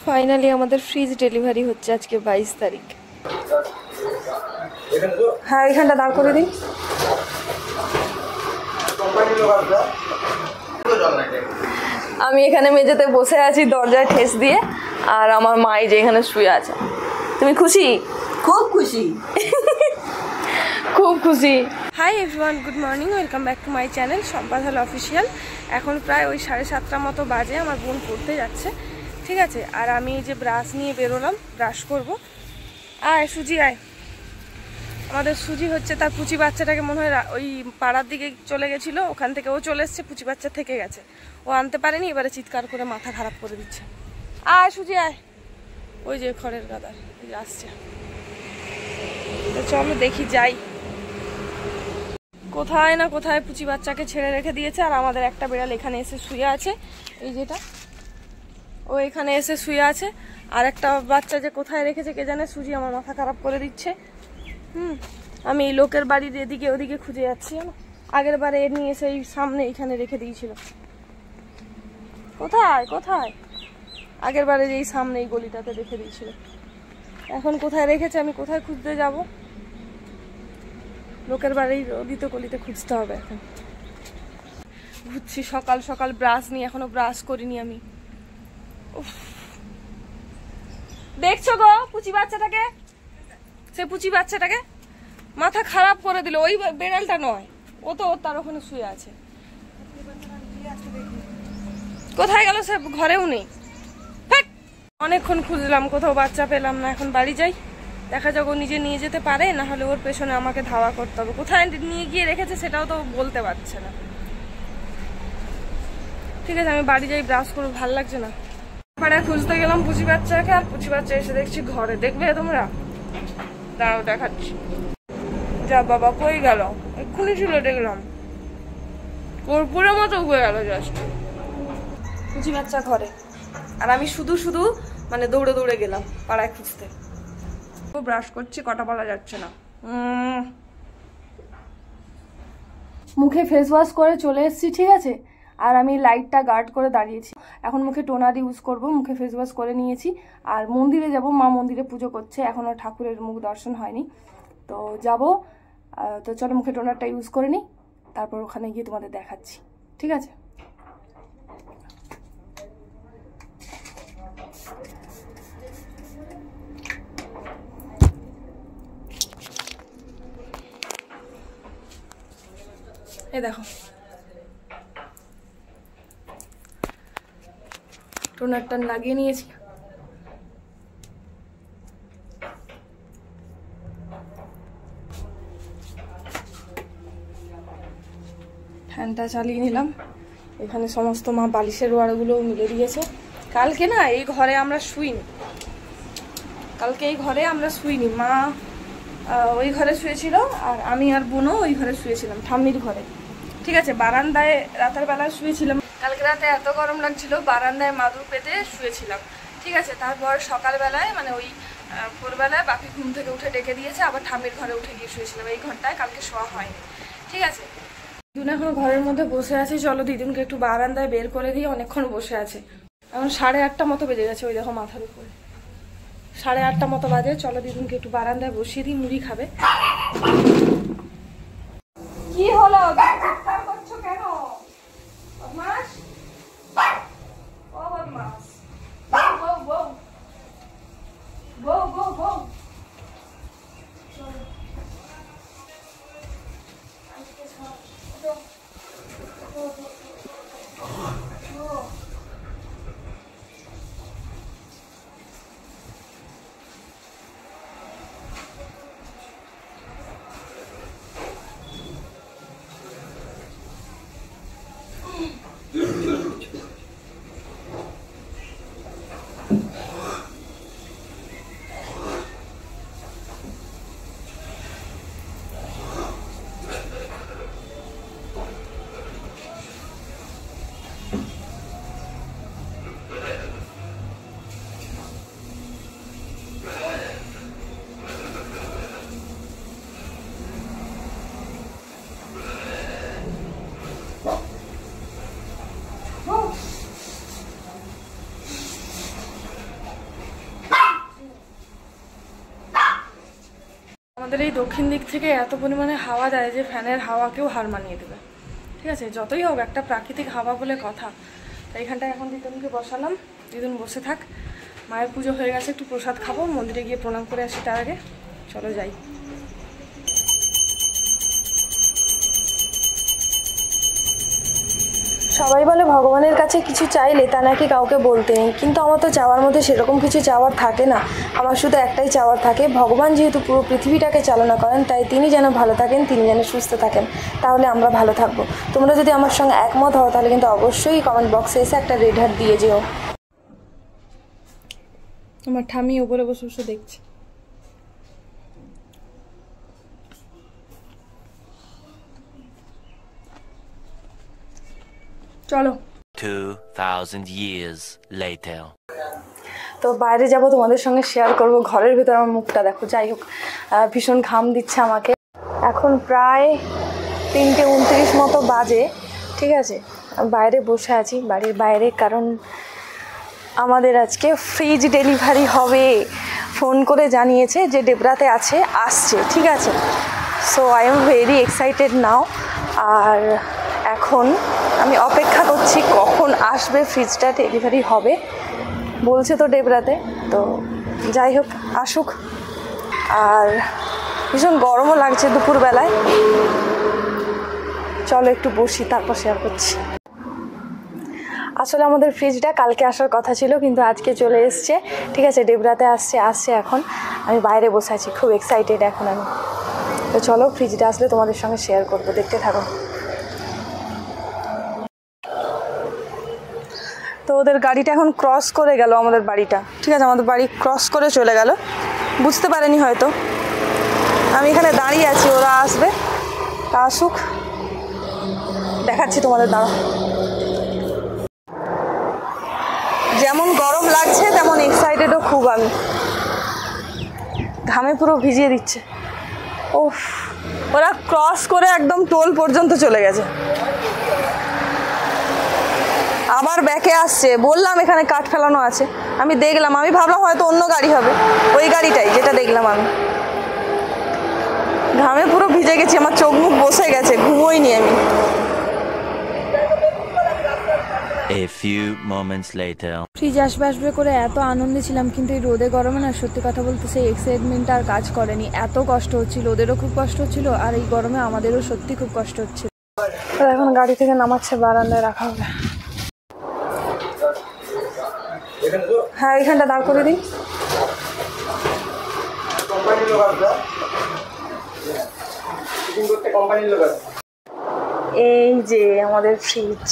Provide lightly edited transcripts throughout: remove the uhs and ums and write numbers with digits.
Finally আমাদের fridge delivery হচ্ছে আজকে 22 তারিখ। হ্যাঁ এখানটা দাঁড় করে দিন। আমি এখানে মেঝেতে বসে আছি দরজায় ঠেস দিয়ে, আর আমার মা যে এখানে শুয়ে আছে। তুমি খুশি? খুব খুশি। খুব খুশি। Hi everyone, good morning, welcome back to my channel Sampad Hall official. এখন প্রায় ওই 7:30 মতো বাজে, আমার বোন পড়তে যাচ্ছে, ঠিক আছে। আর আমি এই যে ব্রাশ নিয়ে বেরোলাম, ব্রাশ করব। আয় সুজি আয়। আমাদের সুজি হচ্ছে তার পুচি বাচ্চাটাকে মনে হয় ওই পাড়ার দিকে চলে গেছিলো, ওখান থেকে ও চলে এসছে, পুচি বাচ্চা থেকে গেছে, ও আনতে পারেনি, এবারে চিৎকার করে মাথা খারাপ করে দিচ্ছে। আয় সুজি আয়। ওই যে খড়ের গাদার আসছে, তো চলো দেখি যাই। কোথায় না কোথায় পুচি বাচ্চাকে ছেড়ে রেখে দিয়েছে, আর আমাদের একটা বিড়াল এখানে এসে শুয়ে আছে, এই যেটা, ও এখানে এসে শুয়ে আছে। আর একটা বাচ্চা যে কোথায় রেখেছে কে জানে, সুজি আমার মাথা খারাপ করে দিচ্ছে। আমি এই লোকের বাড়ির এদিকে ওদিকে খুঁজে যাচ্ছি, আগের বারে এর নিয়ে এসে এই সামনে এখানে রেখে দিয়েছিল। কোথায় কোথায় আগের বারে এই সামনে এই গলিটাতে রেখে দিয়েছিল, এখন কোথায় রেখেছে, আমি কোথায় খুঁজতে যাব? লোকের বাড়ির অলিতে গলিতে খুঁজতে হবে। এখন ঘুরছি সকাল সকাল ব্রাশ নিয়ে, এখনো ব্রাশ করিনি আমি। দেখছো গো পুচি বাচ্চাটাকে, সে পুচি বাচ্চাটাকে মাথা খারাপ করে দিল। ওই বেড়ালটা নয়, ও তো তার ওখানে শুয়ে আছে। কোথায় গেল সে? ঘরেও নেই। অনেকক্ষণ খুঁজলাম, কোথাও বাচ্চা পেলাম না। এখন বাড়ি যাই, দেখা যাক ও নিজে নিয়ে যেতে পারে, না হলে ওর পেছনে আমাকে ধাওয়া করতে হবে। কোথায় নিয়ে গিয়ে রেখেছে সেটাও তো বলতে পারছে না। ঠিক আছে আমি বাড়ি যাই, ব্রাশ করবো, ভাল লাগছে না। পাড়ায় খুঁজতে গেলাম পুচি বাচ্চাকে, আর পুচি বাচ্চা এসে দেখছি ঘরে। দেখবে তোমরা? দাঁড়াও দেখাচ্ছি। যা বাবা, কই গেল? এক্ষুনি ছিল দেখলাম, কর্পূরের মতো উঠে গেল জাস্ট। পুচি বাচ্চা ঘরে, আর আমি শুধু শুধু মানে দৌড়ে দৌড়ে গেলাম পাড়ায় খুঁজতে। ব্রাশ করছি, কথা বলা যাচ্ছে না। মুখে ফেস ওয়াশ করে চলে এসেছি, ঠিক আছে। আর আমি লাইটটা গার্ড করে দাঁড়িয়েছি। এখন মুখে টোনার ইউজ করব, মুখে ফেস ওয়াশ করে নিয়েছি। আর মন্দিরে যাব, মা মন্দিরে পুজো করছে, এখনও ঠাকুরের মুখ দর্শন হয়নি, তো যাব। তো চলো মুখে টোনারটা ইউজ করে নিই, তারপর ওখানে গিয়ে তোমাদের দেখাচ্ছি, ঠিক আছে। এই দেখো টোনারটা লাগিয়ে নিয়েছি। ফ্যানটা চালিয়ে নিলাম। এখানে সমস্ত মা বালিশের ওয়ারগুলো মিলে দিয়েছে। কালকে না এই ঘরে আমরা শুইনি, কালকে এই ঘরে আমরা শুইনি। মা ওই ঘরে শুয়েছিল, আর আমি আর বোনও ওই ঘরে শুয়েছিলাম, ঠাম্মির ঘরে, ঠিক আছে। বারান্দায় রাতের বেলা শুয়েছিলাম। কালকে রাতে এত গরম লাগছিল, বারান্দায় মাদুর পেতে শুয়েছিলাম, ঠিক আছে। তারপর সকালবেলায় মানে ওই ভোরবেলায় বাপি ঘুম থেকে উঠে ডেকে দিয়েছে, আবার ঠাম্মির ঘরে উঠে গিয়ে শুয়েছিলাম। এই ঘরটায় কালকে শোয়া হয়নি, ঠিক আছে। দিদুন এখন ঘরের মধ্যে বসে আছে, চলো দিদুনকে একটু বারান্দায় বের করে দিয়ে, অনেকক্ষণ বসে আছে। এখন 8:30 মতো বেজে গেছে, ওই দেখো মাথার উপরে 8:30 মতো বাজে। চলো দিদুনকে একটু বারান্দায় বসিয়ে দিই, মুড়ি খাবে। কি হলো, চিৎকার করছো কেন? বদমাস, ও বদমাস, বউ বউ বউ বউ বউ। আমাদের এই দক্ষিণ দিক থেকে এত পরিমাণে হাওয়া দেয় যে ফ্যানের হাওয়াকেও হার মানিয়ে দেবে। ঠিক আছে, যতই হোক একটা প্রাকৃতিক হাওয়া বলে কথা। তাই এখানটায় এখন দিদুনকে বসালাম, দিদুন বসে থাক। মায়ের পুজো হয়ে গেছে, একটু প্রসাদ খাবো, মন্দিরে গিয়ে প্রণাম করে আসি তার আগে। চলো যাই। সবাই বলে ভগবানের কাছে কিছু চাইলে তা নাকি কাউকে বলতে নেই, কিন্তু আমার তো চাওয়ার মধ্যে সেরকম কিছু চাওয়ার থাকে না। আমার শুধু একটাই চাওয়ার থাকে, ভগবান যেহেতু পুরো পৃথিবীটাকে চালনা করেন, তাই তিনি যেন ভালো থাকেন, তিনি যেন সুস্থ থাকেন, তাহলে আমরা ভালো থাকবো। তোমরা যদি আমার সঙ্গে একমত হও তাহলে কিন্তু অবশ্যই কমেন্ট বক্সে এসে একটা রেড হার্ট দিয়ে যেও। আমার ঠামি ওপরে বসে বসে দেখছে। চলো। 2000 years later. তো বাইরে যাব, তোমাদের সঙ্গে শেয়ার করব। ঘরের ভেতর আমার মুখটা দেখো। যাই হোক, ভীষণ ঘাম দিচ্ছে আমাকে। এখন প্রায় 3:29 মতো বাজে। ঠিক আছে, বাইরে বসে আছি, বাড়ির বাইরে, কারণ আমাদের আজকে ফ্রিজ ডেলিভারি হবে। ফোন করে জানিয়েছে যে ডেবরাতে আছে, আসছে। ঠিক আছে, so I am very excited now. আর এখন আমি অপেক্ষা করছি কখন আসবে, ফ্রিজটা ডেলিভারি হবে বলছে তো ডেবরাতে। তো যাই হোক, আসুক। আর ভীষণ গরমও লাগছে দুপুরবেলায়। চলো একটু বসি, তারপর শেয়ার করছি। আসলে আমাদের ফ্রিজটা কালকে আসার কথা ছিল, কিন্তু আজকে চলে এসছে। ঠিক আছে, ডেবরাতে আসছে এখন। আমি বাইরে বসে আছি, খুব এক্সাইটেড এখন আমি। তো চলো, ফ্রিজটা আসলে তোমাদের সঙ্গে শেয়ার করবো, দেখতে থাকো। তো ওদের গাড়িটা এখন ক্রস করে গেল আমাদের বাড়িটা। ঠিক আছে, আমাদের বাড়ি ক্রস করে চলে গেল, বুঝতে পারেনি হয়তো। আমি এখানে দাঁড়িয়ে আছি, ওরা আসবে, আসুক, দেখাচ্ছি তোমাদের। দাঁড়া, যেমন গরম লাগছে তেমন এক্সাইটেডও খুব আমি। ঘামে পুরো ভিজিয়ে দিচ্ছে। ওফ, ওরা ক্রস করে একদম টোল পর্যন্ত চলে গেছে, আবার ব্যাকে আসছে। বললাম এখানে কাঠ ফেলানো আছে, আমি দেখলাম, আমি ভাবলাম হয়তো অন্য গাড়ি হবে, ওই গাড়িটাই যেটা দেখলাম আমি। ঘামে পুরো ভিজে গেছি, আমার চোখ মুখ বসে গেছে, ঘুমোইনি আমি। A few moments later. Fridge আসবে করে এত আনন্দে ছিলাম, কিন্তু এই রোদে গরমে না, সত্যি কথা বলতে সেই এক্সাইটমেন্টটা আর কাজ করেনি। এত কষ্ট হচ্ছিল, ওদেরও খুব কষ্ট হচ্ছিল, আর এই গরমে আমাদেরও সত্যি খুব কষ্ট হচ্ছিল। এখন গাড়ি থেকে নামাচ্ছে, বারান্দায় রাখা হবে। হ্যাঁ, এখানটা দাঁড় করে দিন। এই যে আমাদের ফ্রিজ,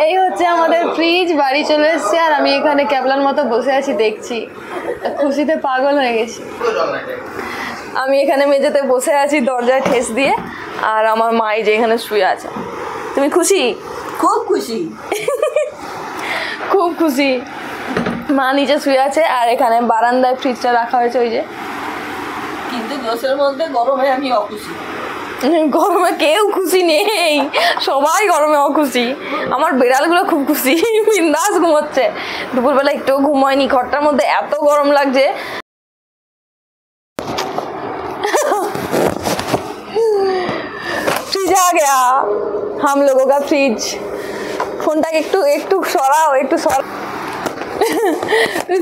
এই হচ্ছে আমাদের ফ্রিজ। বাড়ি চলে এসছে, আর আমি এখানে ক্যাবলার মতো বসে আছি, দেখছি, খুশিতে পাগল হয়ে গেছি। আমি এখানে মেঝেতে বসে আছি দরজায় ঠেস দিয়ে, আর আমার মাই যে এখানে শুয়ে আছে। তুমি খুশি? খুব খুশি, খুব খুশি। মা নিচে শুয়ে আছে, আর এখানে বারান্দায় ফ্রিজটা রাখা হয়েছে ওই যে। কিন্তু দোষের মধ্যে গরমে আমি অখুশি। গরমে কেউ খুশি নেই, সবাই গরমে অখুশি। আমার বিড়ালগুলো খুব খুশি, বিন্দাস ঘুমোচ্ছে। দুপুরবেলা একটু ঘুমোয়নি, ঘরটার মধ্যে এত গরম লাগছে। फ्रिज आ गया हम लोगों का फ्रिज। फोनটাকে একটু সরাও, একটু সরাও।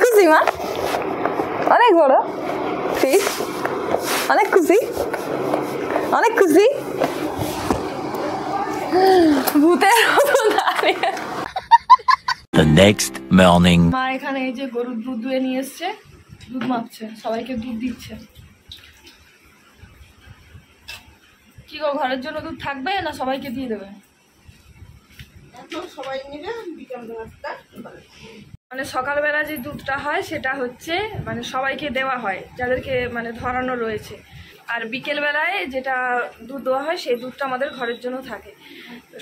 খুশি মা? অনেক বড় ফ্রিজ, অনেক খুশি, অনেক খুশি। ভূতের মতো দাঁড়িয়ে। The next morning. মা এখানে এই যে গরুর দুধ দুয়ে নিয়ে এসছে, দুধ মাপছে, সবাইকে দুধ দিচ্ছে। কি গো, ঘরের জন্য দুধ থাকবে না সবাইকে দিয়ে দেবে? সবাই মিলে বিকাল বেলাটা মানে সকালবেলা যে দুধটা হয় সেটা হচ্ছে মানে সবাইকে দেওয়া হয় যাদেরকে মানে ধরানো রয়েছে, আর বিকেলবেলায় যেটা দুধ দেওয়া হয় সেই দুধটা আমাদের ঘরের জন্য থাকে।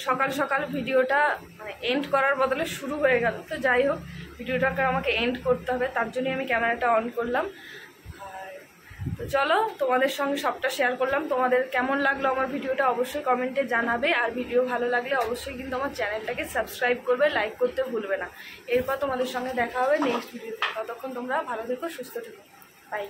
সকাল সকাল ভিডিওটা মানে এন্ড করার বদলে শুরু হয়ে গেল। তো যাই হোক, ভিডিওটাকে আমাকে এন্ড করতে হবে, তার জন্যই আমি ক্যামেরাটা অন করলাম। তো চলো, তোমাদের সঙ্গে সবটা শেয়ার করলাম। তোমাদের কেমন লাগলো আমার ভিডিওটা অবশ্যই কমেন্টে জানাবে, আর ভিডিও ভালো লাগলে অবশ্যই কিন্তু আমার চ্যানেলটাকে সাবস্ক্রাইব করবে, লাইক করতে ভুলবে না। এরপর তোমাদের সঙ্গে দেখা হবে নেক্সট ভিডিওতে। ততক্ষণ তোমরা ভালো থেকো, সুস্থ থেকো, বাই।